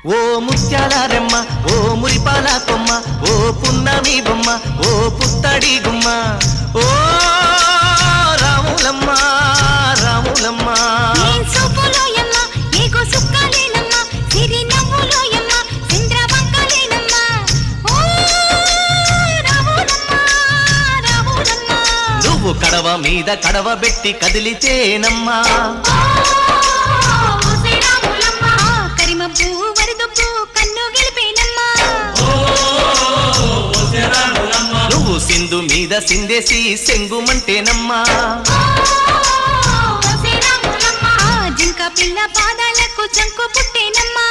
ఓ ముత్యాల రెమ్మ ఓ మురిపాల కొమ్మ ఓ పున్నమి బొమ్మ ఓ పుత్తడి గుమ్మ ఓ రాములమ్మ రాములమ్మ నువ్వు కడవ మీద కడవ పెట్టి కదిలితేనమ్మా నువ్వు సింధు మీద సిందేసి సెంగుమంటేనమ్మా జింక పిల్ల పాదాలకు జంకు పుట్టేనమ్మా